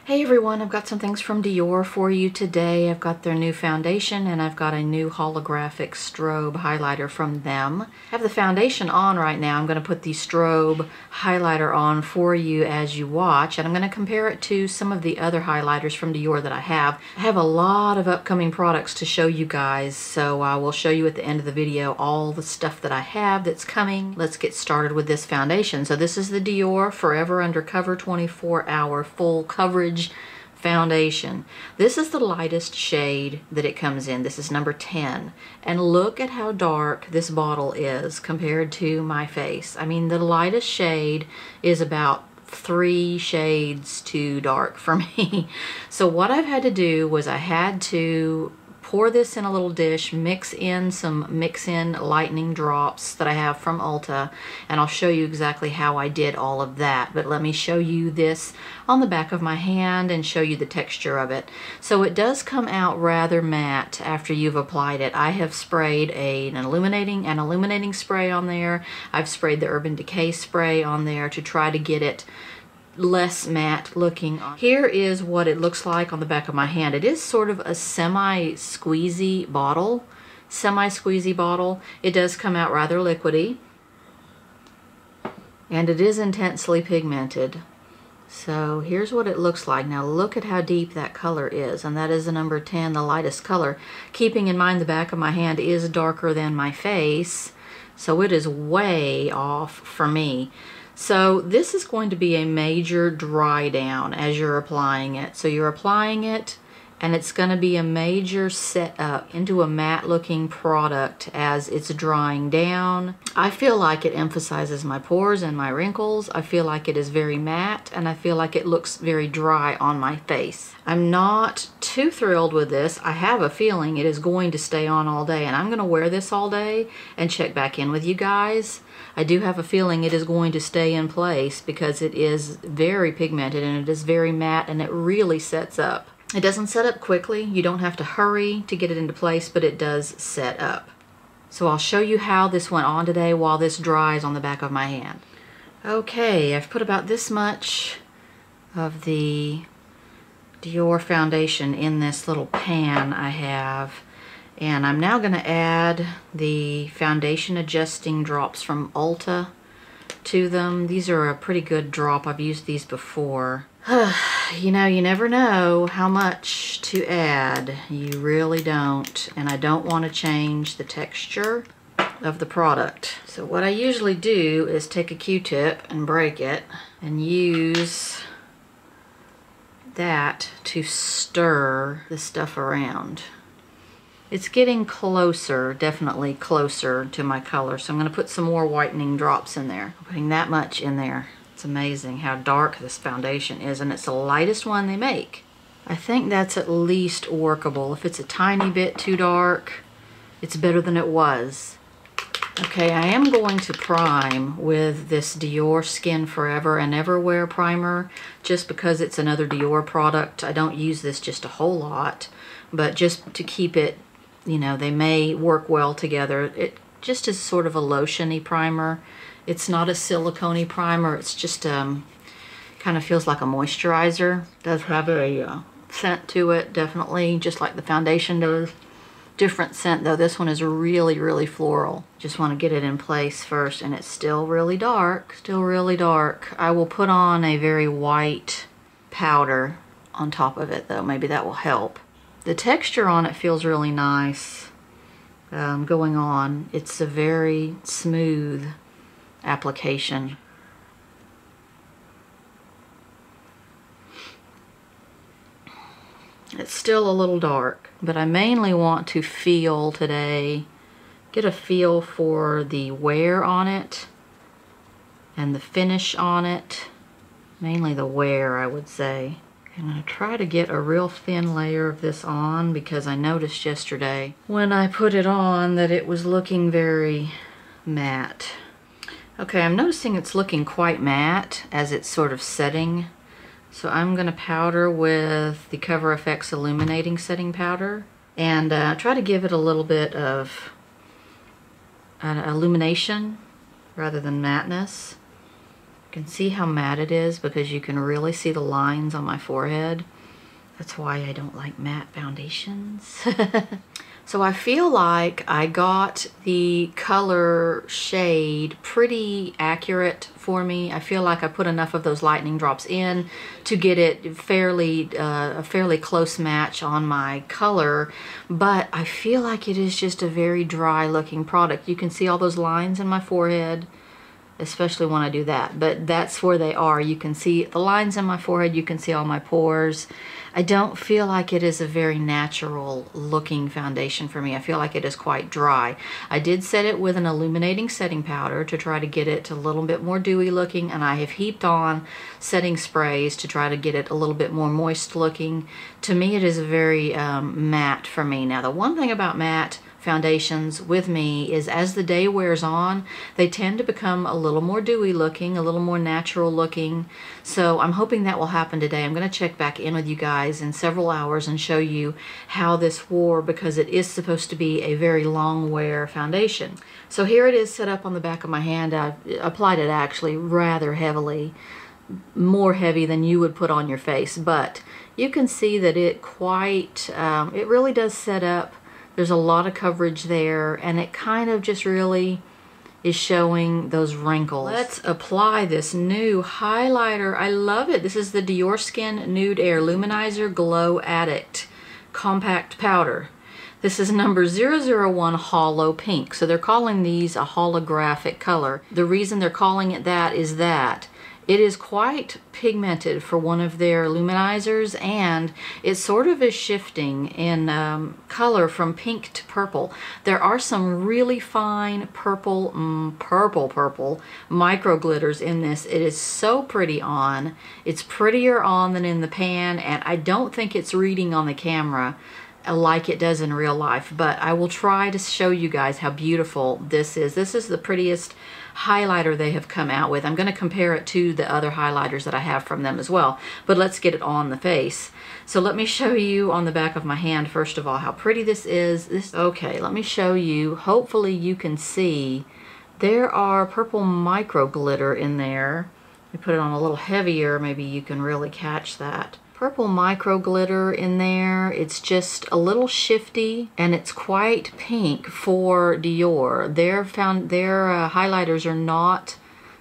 Hey everyone, I've got some things from Dior for you today. I've got their new foundation and I've got a new holographic strobe highlighter from them. I have the foundation on right now. I'm going to put the strobe highlighter on for you as you watch, and I'm going to compare it to some of the other highlighters from Dior that I have. I have a lot of upcoming products to show you guys, so I will show you at the end of the video all the stuff that I have that's coming. Let's get started with this foundation. So this is the Dior Forever Undercover 24-Hour Full Coverage foundation. This is the lightest shade that it comes in. This is number 10. And look at how dark this bottle is compared to my face. I mean, the lightest shade is about 3 shades too dark for me. So what I've had to do was I had to pour this in a little dish, mix in Lightening drops that I have from Ulta, and I'll show you exactly how I did all of that. But let me show you this on the back of my hand and show you the texture of it. So it does come out rather matte after you've applied it. I have sprayed an illuminating spray on there. I've sprayed the Urban Decay spray on there to try to get it less matte looking. Here is what it looks like on the back of my hand. It is sort of a semi-squeezy bottle. It does come out rather liquidy, and it is intensely pigmented. So here's what it looks like. Now look at how deep that color is, and that is the number 10, the lightest color. Keeping in mind the back of my hand is darker than my face, so it is way off for me. So this is going to be a major dry down as you're applying it. So you're applying it, and it's going to be a major set up into a matte looking product as it's drying down. I feel like it emphasizes my pores and my wrinkles. I feel like it is very matte, and I feel like it looks very dry on my face. I'm not too thrilled with this. I have a feeling it is going to stay on all day, and I'm going to wear this all day and check back in with you guys. I do have a feeling it is going to stay in place because it is very pigmented and it is very matte, and it really sets up. It doesn't set up quickly. You don't have to hurry to get it into place, but it does set up. So I'll show you how this went on today while this dries on the back of my hand. Okay, I've put about this much of the Dior foundation in this little pan I have. And I'm now going to add the foundation adjusting drops from Ulta to them. These are a pretty good drop. I've used these before. You know, you never know how much to add. You really don't. And I don't want to change the texture of the product. So what I usually do is take a Q-tip and break it and use that to stir the stuff around. It's getting closer, definitely closer to my color, so I'm going to put some more whitening drops in there. I'm putting that much in there. It's amazing how dark this foundation is, and it's the lightest one they make. I think that's at least workable. If it's a tiny bit too dark, it's better than it was. Okay, I am going to prime with this Diorskin Forever and Everwear primer, just because it's another Dior product. I don't use this just a whole lot, but just to keep it, you know, they may work well together. It just is sort of a lotion-y primer. It's not a silicone-y primer. It's just kind of feels like a moisturizer. It does have a scent to it, definitely, just like the foundation does. Different scent though. This one is really, really floral. Just want to get it in place first, and it's still really dark. Still really dark. I will put on a very white powder on top of it though. Maybe that will help. The texture on it feels really nice going on. It's a very smooth application. It's still a little dark, but I mainly want to feel today, get a feel for the wear on it and the finish on it. Mainly the wear, I would say. I'm going to try to get a real thin layer of this on, because I noticed yesterday when I put it on that it was looking very matte. Okay, I'm noticing it's looking quite matte as it's sort of setting. So I'm going to powder with the Coverfx Illuminating Setting Powder and try to give it a little bit of illumination rather than matteness. can see how matte it is because you can really see the lines on my forehead. That's why I don't like matte foundations. So I feel like I got the color shade pretty accurate for me. I feel like I put enough of those lightning drops in to get it a fairly close match on my color, but I feel like it is just a very dry looking product. You can see all those lines in my forehead, especially when I do that, but that's where they are. You can see the lines in my forehead, you can see all my pores. I don't feel like it is a very natural looking foundation for me. I feel like it is quite dry. I did set it with an illuminating setting powder to try to get it a little bit more dewy looking, and I have heaped on setting sprays to try to get it a little bit more moist looking. To me, it is very matte for me. Now, the one thing about matte foundations with me is as the day wears on, they tend to become a little more dewy looking, a little more natural looking. So I'm hoping that will happen today. I'm going to check back in with you guys in several hours and show you how this wore, because it is supposed to be a very long wear foundation. So here it is set up on the back of my hand. I've applied it actually rather heavily, more heavy than you would put on your face, but you can see that it it really does set up. There's a lot of coverage there, and it kind of just really is showing those wrinkles. Let's apply this new highlighter. I love it. This is the Diorskin Nude Air Luminizer Glow Addict Compact Powder. This is number 001 Holo Pink. So they're calling these a holographic color. The reason they're calling it that is that it is quite pigmented for one of their luminizers, and it sort of is shifting in color from pink to purple. There are some really fine purple micro glitters in this. It is so pretty on. It's prettier on than in the pan, and I don't think it's reading on the camera like it does in real life, but I will try to show you guys how beautiful this is. This is the prettiest highlighter they have come out with. I'm going to compare it to the other highlighters that I have from them as well, but let's get it on the face. So let me show you on the back of my hand first of all how pretty this is. Okay, let me show you. Hopefully you can see there are purple micro glitter in there. Let me put it on a little heavier, maybe you can really catch that. Purple micro glitter in there. It's just a little shifty, and it's quite pink for Dior. Their highlighters are not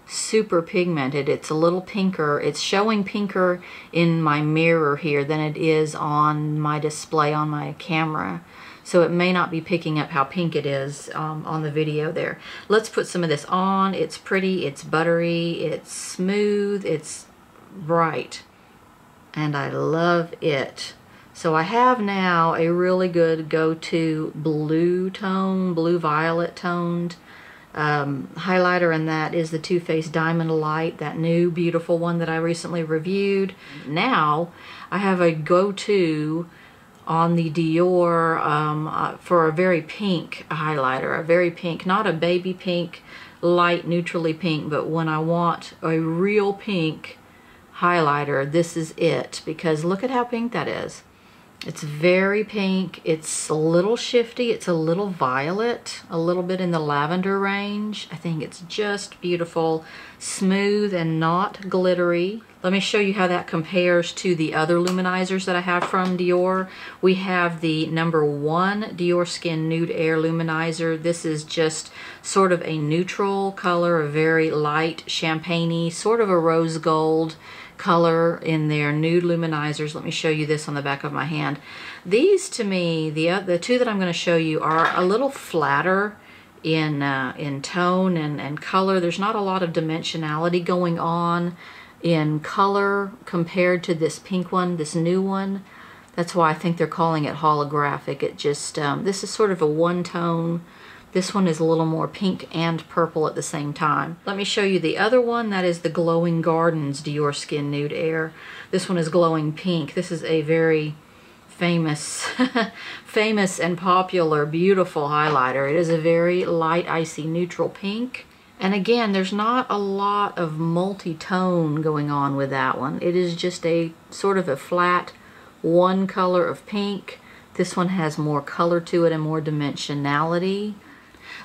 super pigmented. It's a little pinker. It's showing pinker in my mirror here than it is on my display on my camera. So it may not be picking up how pink it is on the video there. Let's put some of this on. It's pretty, it's buttery, it's smooth, it's bright, and I love it. So I have now a really good go-to blue tone, blue violet toned highlighter, and that is the Too Faced Diamond Light, that new beautiful one that I recently reviewed. Now I have a go-to on the Dior for a very pink highlighter, a very pink, not a baby pink, light neutrally pink, but when I want a real pink highlighter, this is it, because look at how pink that is. It's very pink. It's a little shifty. It's a little violet, a little bit in the lavender range. I think it's just beautiful, smooth and not glittery. Let me show you how that compares to the other luminizers that I have from Dior. We have the number 1 Diorskin Nude Air Luminizer. This is just sort of a neutral color, a very light champagne-y, sort of a rose gold color in their nude luminizers. Let me show you this on the back of my hand. These, to me, the two that I'm going to show you are a little flatter in tone and color. There's not a lot of dimensionality going on in color compared to this pink one, this new one. That's why I think they're calling it holographic. It just, this is sort of a one tone. This one is a little more pink and purple at the same time. Let me show you the other one. That is the Glowing Gardens Diorskin Nude Air. This one is glowing pink. This is a very famous, famous and popular, beautiful highlighter. It is a very light, icy, neutral pink. And again, there's not a lot of multi-tone going on with that one. It is just a sort of a flat one color of pink. This one has more color to it and more dimensionality.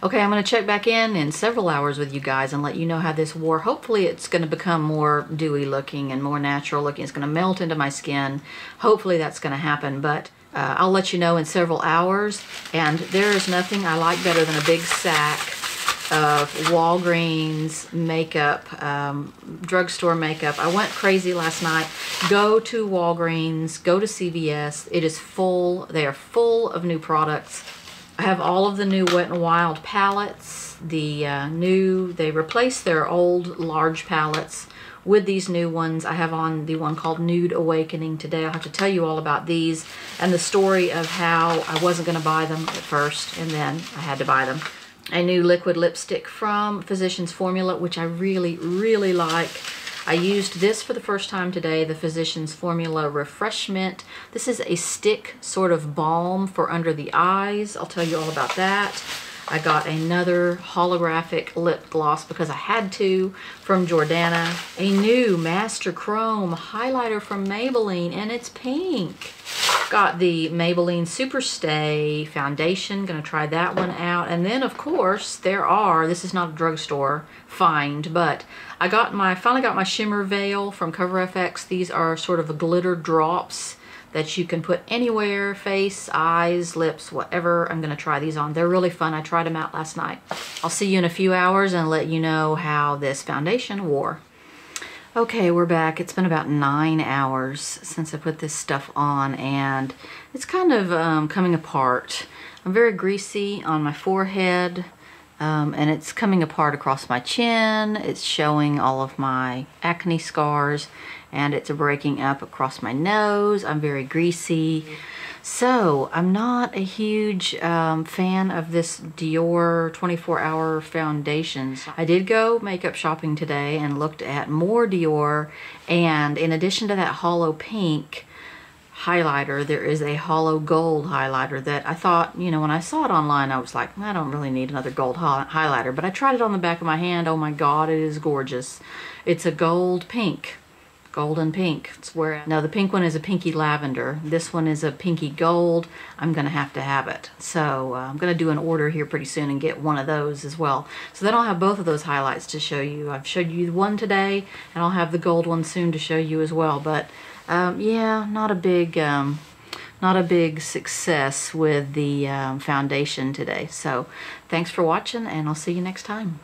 Okay, I'm going to check back in several hours with you guys and let you know how this wore. Hopefully it's going to become more dewy looking and more natural looking. It's going to melt into my skin. Hopefully that's going to happen, but I'll let you know in several hours. And there is nothing I like better than a big sack of Walgreens makeup, drugstore makeup. I went crazy last night. Go to Walgreens, go to CVS. It is full. They are full of new products. I have all of the new Wet n Wild palettes. They replaced their old large palettes with these new ones. I have on the one called Nude Awakening today. I'll have to tell you all about these and the story of how I wasn't going to buy them at first and then I had to buy them. A new liquid lipstick from Physicians Formula, which I really, really like. I used this for the first time today, the Physicians Formula Refreshment. This is a stick sort of balm for under the eyes. I'll tell you all about that. I got another holographic lip gloss because I had to from Jordana. A new Master Chrome highlighter from Maybelline, and it's pink. Got the Maybelline Superstay foundation. Gonna try that one out. And then, of course, this is not a drugstore find, but I finally got my shimmer veil from Coverfx. These are sort of glitter drops that you can put anywhere, face, eyes, lips, whatever. I'm gonna try these on. They're really fun. I tried them out last night. I'll see you in a few hours and let you know how this foundation wore. Okay, we're back. It's been about 9 hours since I put this stuff on and it's kind of coming apart. I'm very greasy on my forehead and it's coming apart across my chin. It's showing all of my acne scars and it's breaking up across my nose. I'm very greasy. So I'm not a huge fan of this Dior 24-hour foundations. I did go makeup shopping today and looked at more Dior, and in addition to that Holo pink highlighter, there is a Holo gold highlighter that I thought, you know, when I saw it online, I was like, I don't really need another gold highlighter, but I tried it on the back of my hand. Oh my God, it is gorgeous. It's a gold pink. Golden pink. No, the pink one is a pinky lavender. This one is a pinky gold. I'm gonna have to have it. So I'm gonna do an order here pretty soon and get one of those as well. So then I'll have both of those highlights to show you. I've showed you one today and I'll have the gold one soon to show you as well. But yeah, not a big success with the foundation today. So thanks for watching and I'll see you next time.